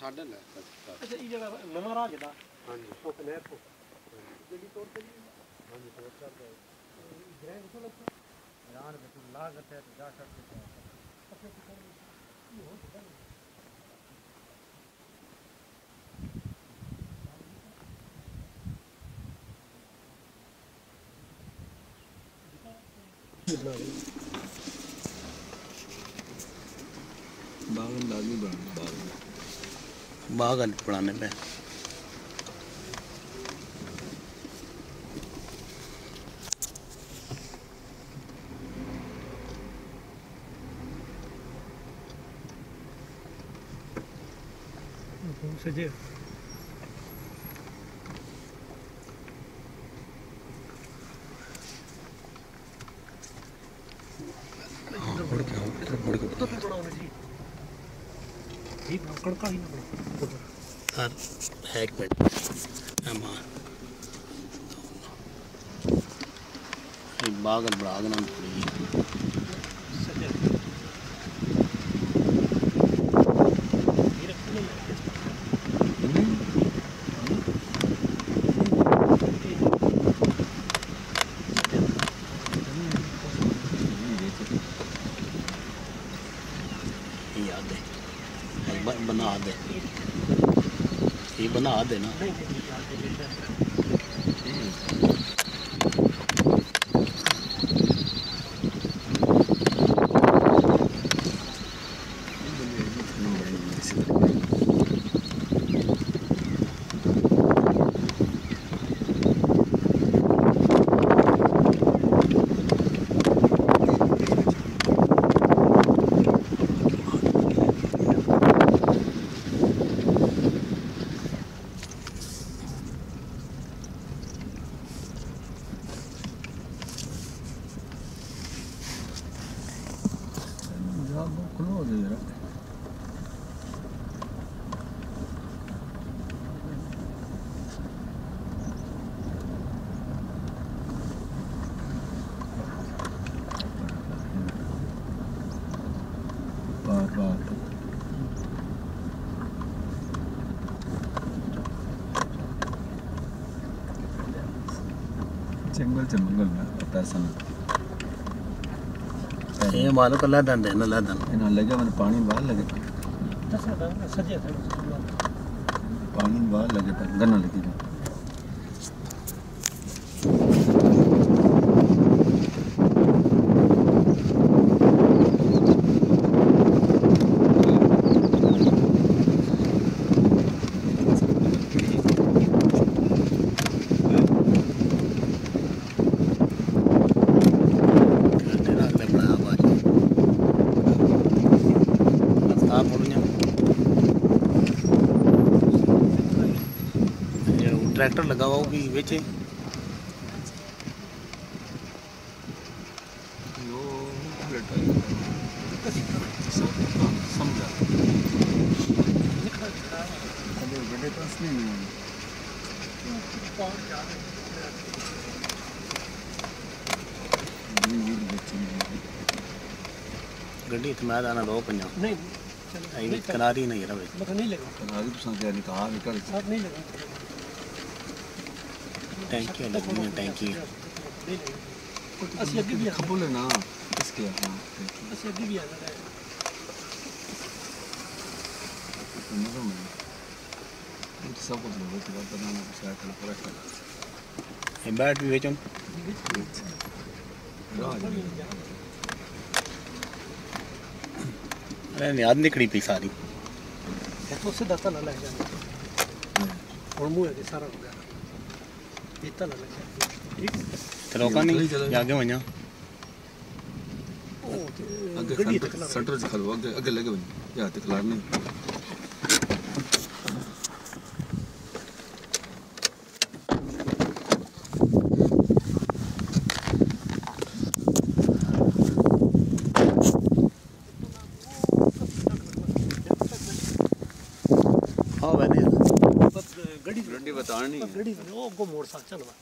साढ़े ले अच्छा ये जगह नवा राह जेड़ा हां जी तो कनेर को जेडी तोड़ के हां जी तोड़ कर गए ग्रैंड को लगता यार बिल्कुल लागत है तो जा सकते हैं बागन लाजमी बनाना बागन बनाने पे सजे कड़का ही ना सर है एक मिनट बागन बागन बना दे ये बना देना जंगल से मंगल में पैसा ये मानो तो लादन देना लादन इन्हें लगे मैंने पानी बाहर लगे सजे पानी बाहर लगे पर गन्ना लगी ट्रैक्टर लगा हुआ भी बेचे समझा बड़े पास नहीं गड्डी इतना जाना दो पंजा नहीं किनारी नहीं रहे नहीं लगा कनारी पसंद क्या निकाह निकल साथ नहीं लगा टैंकी लगी है टैंकी असली अगे भी खबुल है ना इसके हां असली अगे भी आ रहा है सब कुछ लोगों की बात बनाना कुछ कर पूरा कर ये बैट भी बेचो अरे याद निकली पी सारी तो सीधा तला लग जाता और मुंह है सारा हो गया ये तला लग जाता ठीक चलो का नहीं आगे वणा आगे गड्डी सेंटर से खलो आगे आगे लगे वण या ते खलार नहीं हां मैंने गड्डी बतानी गड्डी वो को मोड़ सा चलवा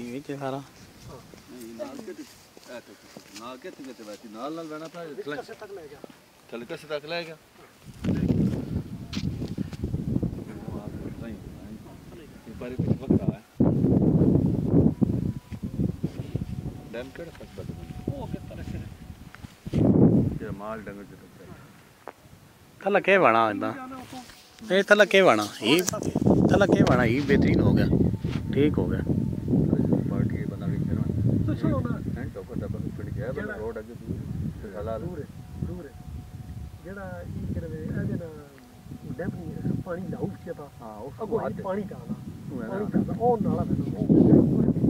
ये क्या सारा नाल के ते बैठी नाल नाल बना था तक ले जा चल के से तक ले गया बारे कुछ वक्त रहा है डैम केड़ा सकता है ਉਹ ਅੱਗੇ ਤਰ੍ਹਾਂ ਸੇ ये माल डंगर जो थला के बना इतना ये थला के बना ये थला के बना ये बेहतरीन हो गया ठीक हो गया पार्टी बना के फिर तो सुनो ना एंड तो पता बस पिट गया बस रोड अगे दूर हलाल ਦੂਰ ਜਿਹੜਾ ਇਹ ਕਿਹੜੇ ਇਹਦੇ ਨਾਲ ਡੈਮ ਨਹੀਂ ਪਾਣੀ ਲਾਉ ਚੇਤਾ हां उस ਅੱਗੋਂ बाद ਪਾਣੀ ਦਾ है ਪਾਣੀ ना ਦਾ ਉਹ ਨਾਲਾ ਪੈਣਾ ਉਹ